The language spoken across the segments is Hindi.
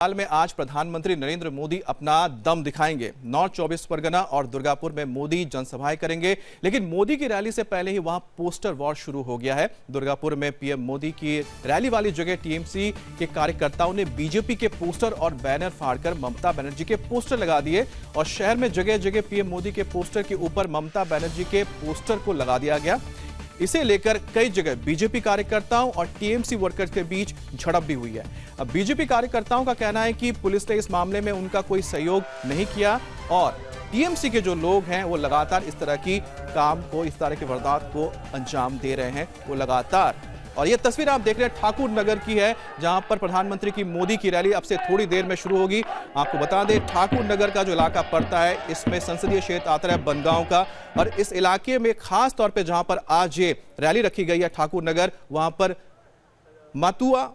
हाल में आज प्रधानमंत्री नरेंद्र मोदी अपना दम दिखाएंगे। नॉर्थ 24 परगना और दुर्गापुर में मोदी जनसभाएं करेंगे, लेकिन मोदी की रैली से पहले ही वहां पोस्टर वॉर शुरू हो गया है। दुर्गापुर में पीएम मोदी की रैली वाली जगह टीएमसी के कार्यकर्ताओं ने बीजेपी के पोस्टर और बैनर फाड़कर ममता बनर्जी के पोस्टर लगा दिए और शहर में जगह जगह पीएम मोदी के पोस्टर के ऊपर ममता बनर्जी के पोस्टर को लगा दिया गया। इसे लेकर कई जगह बीजेपी कार्यकर्ताओं और टीएमसी वर्कर्स के बीच झड़प भी हुई है। अब बीजेपी कार्यकर्ताओं का कहना है कि पुलिस ने इस मामले में उनका कोई सहयोग नहीं किया और टीएमसी के जो लोग हैं वो लगातार इस तरह की काम को, इस तरह की वारदात को अंजाम दे रहे हैं वो लगातार। और ये तस्वीर आप देख रहे हैं ठाकुर नगर की है, जहां पर प्रधानमंत्री की मोदी की रैली अब से थोड़ी देर में शुरू होगी। आपको बता दें, ठाकुर नगर का जो इलाका पड़ता है इसमें संसदीय क्षेत्र आता है बनगांव का, और इस इलाके में खास तौर पे जहां पर आज ये रैली रखी गई है ठाकुर नगर, वहां पर मतुआ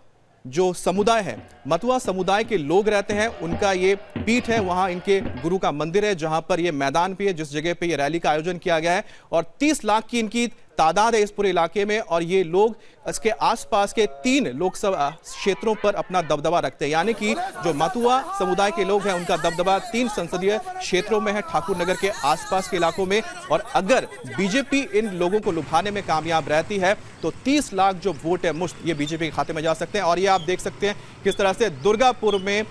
जो समुदाय है, मतुआ समुदाय के लोग रहते हैं, उनका ये पीठ है, वहां इनके गुरु का मंदिर है, जहां पर ये मैदान भी है जिस जगह पे ये रैली का आयोजन किया गया है। और 30 लाख की इनकी तादाद है इस पूरे इलाके में, और ये लोग इसके आसपास के 3 लोकसभा क्षेत्रों पर अपना दबदबा रखते हैं। यानी कि जो मतुआ समुदाय के लोग हैं उनका दबदबा 3 संसदीय क्षेत्रों में है, ठाकुर नगर के आसपास के इलाकों में। और अगर बीजेपी इन लोगों को लुभाने में कामयाब रहती है तो 30 लाख जो वोट है मुश्त, ये बीजेपी के खाते में जा सकते हैं। और ये आप देख सकते हैं किस तरह से दुर्गापुर में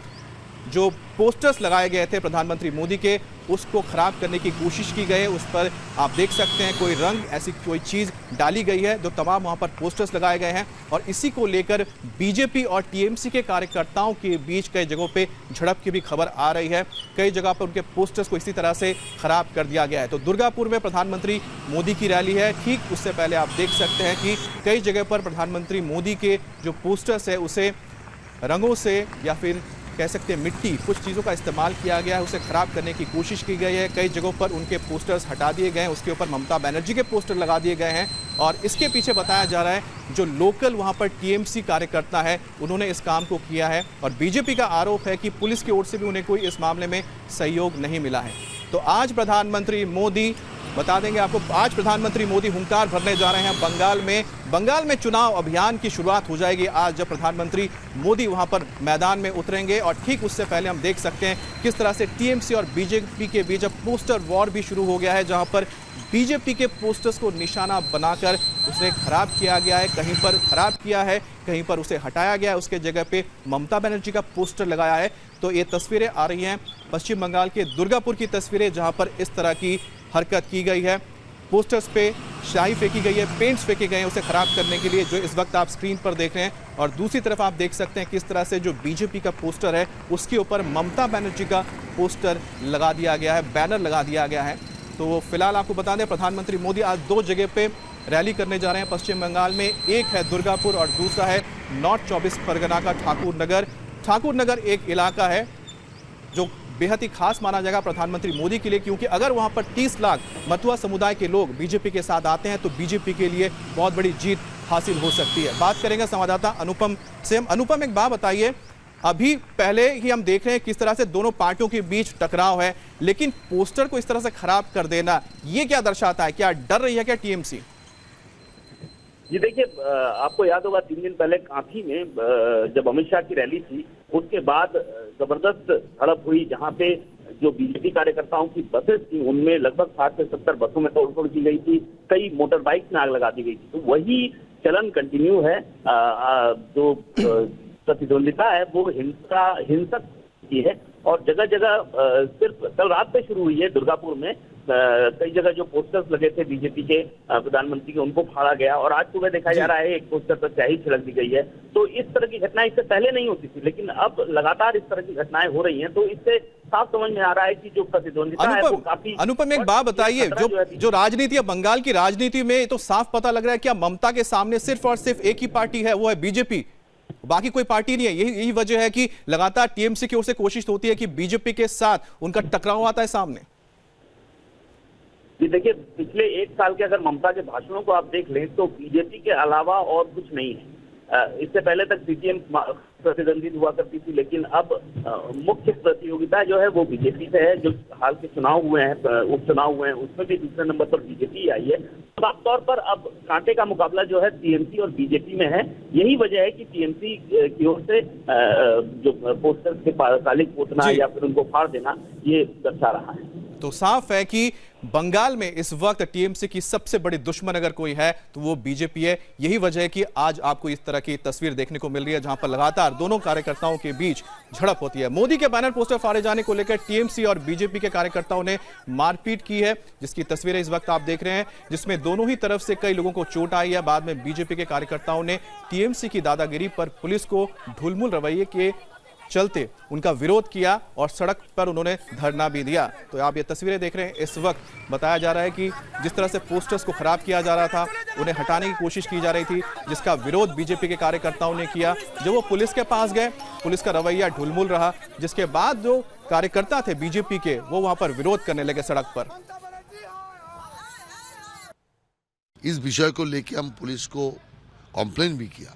जो पोस्टर्स लगाए गए थे प्रधानमंत्री मोदी के, उसको खराब करने की कोशिश की गई है। उस पर आप देख सकते हैं कोई रंग, ऐसी कोई चीज डाली गई है, जो तमाम वहां पर पोस्टर्स लगाए गए हैं। और इसी को लेकर बीजेपी और टीएमसी के कार्यकर्ताओं के बीच कई जगहों पे झड़प की भी खबर आ रही है। कई जगह पर उनके पोस्टर्स को इसी तरह से खराब कर दिया गया है। तो दुर्गापुर में प्रधानमंत्री मोदी की रैली है, ठीक उससे पहले आप देख सकते हैं कि कई जगह पर प्रधानमंत्री मोदी के जो पोस्टर्स है उसे रंगों से या फिर कह सकते हैं मिट्टी, कुछ चीज़ों का इस्तेमाल किया गया है, उसे खराब करने की कोशिश की गई है। कई जगहों पर उनके पोस्टर्स हटा दिए गए हैं, उसके ऊपर ममता बनर्जी के पोस्टर लगा दिए गए हैं। और इसके पीछे बताया जा रहा है जो लोकल वहां पर टीएमसी कार्यकर्ता है उन्होंने इस काम को किया है। और बीजेपी का आरोप है कि पुलिस की ओर से भी उन्हें कोई इस मामले में सहयोग नहीं मिला है। तो आज प्रधानमंत्री मोदी, बता देंगे आपको, आज प्रधानमंत्री मोदी हुंकार भरने जा रहे हैं बंगाल में चुनाव अभियान की शुरुआत हो जाएगी आज जब प्रधानमंत्री मोदी वहां पर मैदान में उतरेंगे। और ठीक उससे पहले हम देख सकते हैं किस तरह से टीएमसी और बीजेपी के बीच अब पोस्टर वॉर भी शुरू हो गया है, जहां पर बीजेपी के पोस्टर्स को निशाना बनाकर उसे खराब किया गया है। कहीं पर खराब किया है, कहीं पर उसे हटाया गया है, उसके जगह पे ममता बनर्जी का पोस्टर लगाया है। तो ये तस्वीरें आ रही हैं पश्चिम बंगाल के दुर्गापुर की तस्वीरें, जहां पर इस तरह की हरकत की गई है। पोस्टर्स पे स्याही फेंकी गई है, पेंट्स फेंके गए हैं उसे खराब करने के लिए, जो इस वक्त आप स्क्रीन पर देख रहे हैं। और दूसरी तरफ आप देख सकते हैं किस तरह से जो बीजेपी का पोस्टर है उसके ऊपर ममता बनर्जी का पोस्टर लगा दिया गया है, बैनर लगा दिया गया है। तो फिलहाल आपको बता दें प्रधानमंत्री मोदी आज 2 जगह पे रैली करने जा रहे हैं पश्चिम बंगाल में। एक है दुर्गापुर और दूसरा है नॉर्थ 24 परगना का ठाकुर नगर। ठाकुर नगर एक इलाका है जो बेहद ही खास माना जाएगा प्रधानमंत्री मोदी के लिए, क्योंकि अगर वहां पर 30 लाख मतुआ समुदाय के लोग बीजेपी के साथ आते हैं तो बीजेपी के लिए बहुत बड़ी जीत हासिल हो सकती है। बात करेंगे संवाददाता अनुपम से। अनुपम, एक बात बताइए, अभी पहले ही हम देख रहे हैं किस तरह से दोनों पार्टियों के बीच टकराव है, लेकिन पोस्टर को इस तरह से खराब कर देना ये क्या दर्शाता है? क्या डर रही है क्या टीएमसी? जी देखिए, आपको याद होगा 3 दिन पहले कांठी में जब अमित शाह की रैली थी, उसके बाद जबरदस्त झड़प हुई, जहां पे जो बीजेपी कार्यकर्ताओं की बसेस थी उनमें लगभग 60 से 70 बसों में तोड़फोड़ की गई थी, कई मोटर बाइक में आग लगा दी गई थी। तो वही चलन कंटिन्यू है। जो प्रतिद्वंदिता है वो हिंसक की है और जगह जगह सिर्फ कल रात से शुरू हुई है। दुर्गापुर में कई जगह जो पोस्टर्स लगे थे बीजेपी के प्रधानमंत्री के, उनको फाड़ा गया और आज सुबह देखा जा रहा है एक पोस्टर पर स्याही छिड़क दी गई है। तो इस तरह की घटनाएं इससे पहले नहीं होती थी, लेकिन अब लगातार इस तरह की घटनाएं हो रही हैं। तो इससे साफ समझ में आ रहा है कि जो प्रतिद्वंदिता है वो काफी। अनुपम, एक बात बताइए, जो राजनीति है बंगाल की राजनीति में तो साफ पता लग रहा है क्या ममता के सामने सिर्फ और सिर्फ एक ही पार्टी है, वो है बीजेपी, बाकी कोई पार्टी नहीं है। यही वजह है कि लगातार टीएमसी की ओर से कोशिश होती है कि बीजेपी के साथ उनका टकराव आता है सामने। जी देखिए, पिछले 1 साल के अगर ममता के भाषणों को आप देख लें तो बीजेपी के अलावा और कुछ नहीं है। इससे पहले तक सीपीएम प्रतिद्वंदित हुआ करती थी, लेकिन अब मुख्य प्रतियोगिता जो है वो बीजेपी से है। जो हाल के चुनाव हुए हैं, उपचुनाव हुए हैं, उसमें भी दूसरे नंबर पर बीजेपी आई है। साफ तौर पर अब कांटे का मुकाबला जो है टीएमसी और बीजेपी में है। यही वजह है कि टीएमसी की ओर से जो पोस्टर्स के काले पोतना या फिर उनको फाड़ देना, ये दर्शा रहा है। तो साफ है कि बंगाल में इस वक्त टीएमसी की सबसे बड़ी दुश्मन अगर कोई है तो वो बीजेपी है। यही वजह है कि आज आपको इस तरह की तस्वीर देखने को मिल रही है, जहां पर लगातार दोनों कार्यकर्ताओं के बीच झड़प होती है। मोदी के बैनर पोस्टर फाड़े जाने को लेकर टीएमसी और बीजेपी के कार्यकर्ताओं ने मारपीट की है, जिसकी तस्वीरें इस वक्त आप देख रहे हैं, जिसमें दोनों ही तरफ से कई लोगों को चोट आई है। बाद में बीजेपी के कार्यकर्ताओं ने टीएमसी की दादागिरी पर पुलिस को ढुलमुल रवैये के चलते उनका विरोध किया और सड़क पर उन्होंने धरना भी दिया। तो आप ये तस्वीरें देख रहे हैं। इस वक्त बताया जा रहा है कि जिस तरह से पोस्टर्स को खराब किया जा रहा था, उन्हें हटाने की कोशिश की जा रही थी, जिसका विरोध बीजेपी के कार्यकर्ताओं ने किया। जब वो पुलिस के पास गए, पुलिस का रवैया ढुलमुल रहा, जिसके बाद जो कार्यकर्ता थे बीजेपी के, वो वहां पर विरोध करने लगे सड़क पर। इस विषय को लेकर हम पुलिस को कंप्लेन भी किया,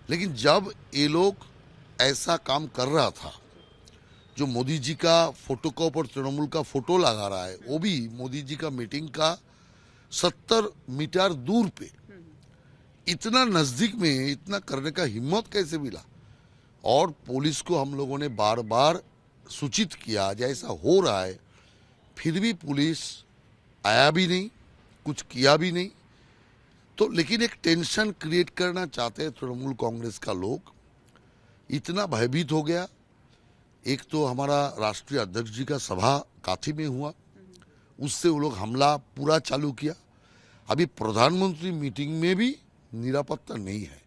लेकिन जब ये लोग ऐसा काम कर रहा था, जो मोदी जी का फोटो के ऊपर तृणमूल का फोटो लगा रहा है, वो भी मोदी जी का मीटिंग का 70 मीटर दूर पे, इतना नजदीक में इतना करने का हिम्मत कैसे मिला। और पुलिस को हम लोगों ने बार बार सूचित किया जैसा हो रहा है, फिर भी पुलिस आया भी नहीं, कुछ किया भी नहीं। तो लेकिन एक टेंशन क्रिएट करना चाहते हैं तृणमूल कांग्रेस का लोग, इतना भयभीत हो गया। एक तो हमारा राष्ट्रीय अध्यक्ष जी का सभा काथी में हुआ, उससे वो लोग हमला पूरा चालू किया। अभी प्रधानमंत्री मीटिंग में भी निरापत्ता नहीं है।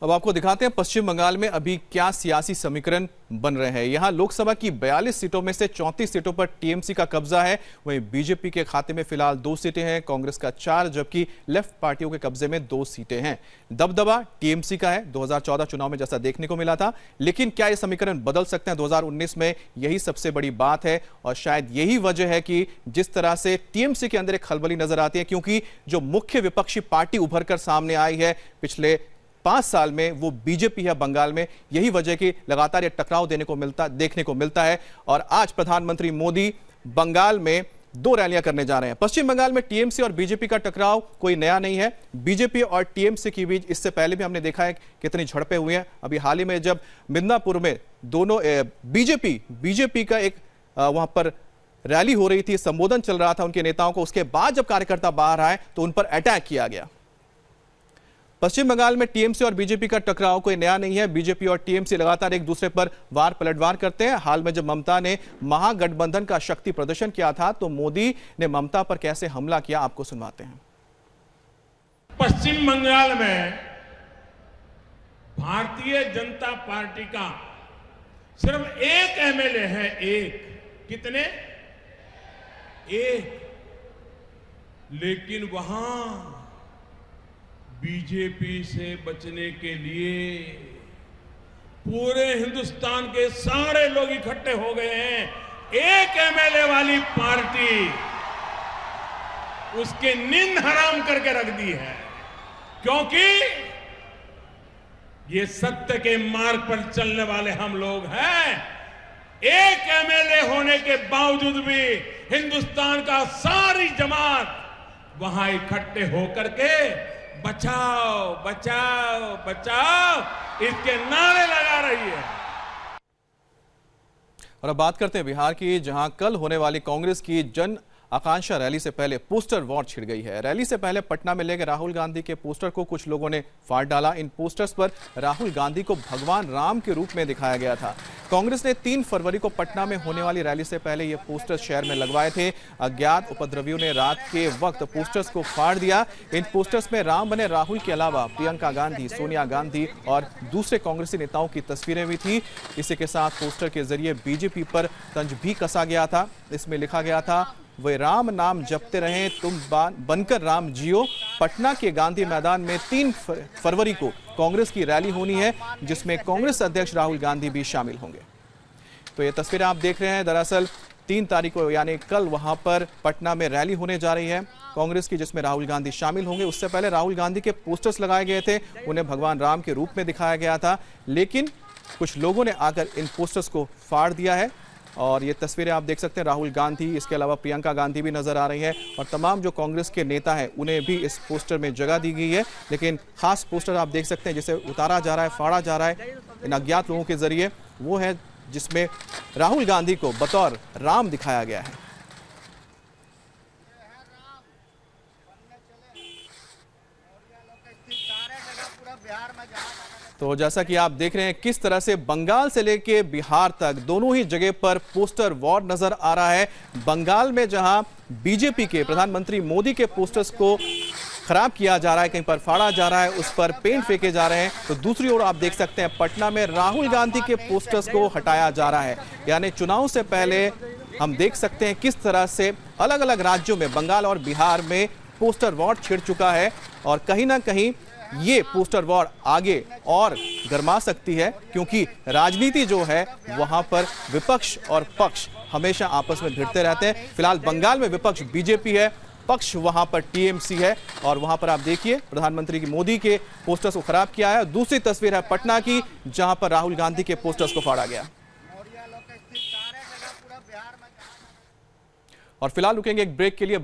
अब आपको दिखाते हैं पश्चिम बंगाल में अभी क्या सियासी समीकरण बन रहे हैं। यहां लोकसभा की 42 सीटों में से 34 सीटों पर टीएमसी का कब्जा है। वहीं बीजेपी के खाते में फिलहाल 2 सीटें हैं, कांग्रेस का 4, जबकि लेफ्ट पार्टियों के कब्जे में 2 सीटें हैं। दबदबा टीएमसी का है 2014 चुनाव में जैसा देखने को मिला था। लेकिन क्या ये समीकरण बदल सकते हैं 2019 में? यही सबसे बड़ी बात है और शायद यही वजह है कि जिस तरह से टीएमसी के अंदर एक खलबली नजर आती है, क्योंकि जो मुख्य विपक्षी पार्टी उभर कर सामने आई है पिछले 5 साल में, वो बीजेपी है बंगाल में। यही वजह कि लगातार ये टकराव देखने को मिलता है। और आज प्रधानमंत्री मोदी बंगाल में 2 रैलियां करने जा रहे हैं। पश्चिम बंगाल में टीएमसी और बीजेपी का टकराव कोई नया नहीं है। बीजेपी और टीएमसी के बीच इससे पहले भी हमने देखा है कितनी झड़पें हुई हैं। अभी हाल ही में जब मिदनापुर में दोनों बीजेपी का एक वहां पर रैली हो रही थी, संबोधन चल रहा था उनके नेताओं को, उसके बाद जब कार्यकर्ता बाहर आए तो उन पर अटैक किया गया। पश्चिम बंगाल में टीएमसी और बीजेपी का टकराव कोई नया नहीं है। बीजेपी और टीएमसी लगातार एक दूसरे पर वार पलटवार करते हैं। हाल में जब ममता ने महागठबंधन का शक्ति प्रदर्शन किया था तो मोदी ने ममता पर कैसे हमला किया, आपको सुनवाते हैं। पश्चिम बंगाल में भारतीय जनता पार्टी का सिर्फ एक एमएलए है। एक, कितने? एक। लेकिन वहां बीजेपी से बचने के लिए पूरे हिंदुस्तान के सारे लोग इकट्ठे हो गए हैं। एक एमएलए वाली पार्टी उसके नींद हराम करके रख दी है, क्योंकि ये सत्य के मार्ग पर चलने वाले हम लोग हैं। एक एमएलए होने के बावजूद भी हिंदुस्तान का सारी जमात वहां इकट्ठे होकर के बचाओ बचाओ बचाओ इसके नारे लगा रही है। और अब बात करते हैं बिहार की, जहां कल होने वाली कांग्रेस की जन आकांक्षा रैली से पहले पोस्टर वॉर छिड़ गई है। रैली से पहले पटना में ले गए राहुल गांधी के पोस्टर को कुछ लोगों ने फाड़ डाला। इन पोस्टर्स पर राहुल गांधी को भगवान राम के रूप में दिखाया गया था। कांग्रेस ने 3 फरवरी को पटना में होने वाली रैली से पहले ये पोस्टर शहर में लगवाए थे। अज्ञात उपद्रवियों ने रात के वक्त पोस्टर्स को फाड़ दिया। इन पोस्टर्स में राम बने राहुल के अलावा प्रियंका गांधी, सोनिया गांधी और दूसरे कांग्रेसी नेताओं की तस्वीरें भी थी। इसी के साथ पोस्टर के जरिए बीजेपी पर तंज भी कसा गया था। इसमें लिखा गया था, वे राम नाम जपते रहें, तुम बनकर राम जियो। पटना के गांधी मैदान में 3 फरवरी को कांग्रेस की रैली होनी है, जिसमें कांग्रेस अध्यक्ष राहुल गांधी भी शामिल होंगे। तो ये तस्वीरें आप देख रहे हैं, दरअसल 3 तारीख को यानी कल वहां पर पटना में रैली होने जा रही है कांग्रेस की, जिसमें राहुल गांधी शामिल होंगे। उससे पहले राहुल गांधी के पोस्टर्स लगाए गए थे, उन्हें भगवान राम के रूप में दिखाया गया था, लेकिन कुछ लोगों ने आकर इन पोस्टर्स को फाड़ दिया है। और ये तस्वीरें आप देख सकते हैं, राहुल गांधी, इसके अलावा प्रियंका गांधी भी नजर आ रही हैं और तमाम जो कांग्रेस के नेता हैं उन्हें भी इस पोस्टर में जगह दी गई है। लेकिन खास पोस्टर आप देख सकते हैं जिसे उतारा जा रहा है, फाड़ा जा रहा है इन अज्ञात लोगों के जरिए, वो है जिसमें राहुल गांधी को बतौर राम दिखाया गया है। तो जैसा कि आप देख रहे हैं किस तरह से बंगाल से लेके बिहार तक दोनों ही जगह पर पोस्टर वॉर नजर आ रहा है। बंगाल में जहां बीजेपी के प्रधानमंत्री मोदी के पोस्टर्स को खराब किया जा रहा है, कहीं पर फाड़ा जा रहा है, उस पर पेंट फेंके जा रहे हैं, तो दूसरी ओर आप देख सकते हैं पटना में राहुल गांधी के पोस्टर्स को हटाया जा रहा है। यानी चुनाव से पहले हम देख सकते हैं किस तरह से अलग अलग राज्यों में, बंगाल और बिहार में पोस्टर वॉर छिड़ चुका है और कहीं ना कहीं ये पोस्टर वॉर आगे और गरमा सकती है, क्योंकि राजनीति जो है वहां पर विपक्ष और पक्ष हमेशा आपस में भिड़ते रहते हैं। फिलहाल बंगाल में विपक्ष बीजेपी है, पक्ष वहां पर टीएमसी है और वहां पर आप देखिए प्रधानमंत्री की मोदी के पोस्टर्स को खराब किया है। दूसरी तस्वीर है पटना की, जहां पर राहुल गांधी के पोस्टर्स को फाड़ा गया। और फिलहाल रुकेंगे एक ब्रेक के लिए।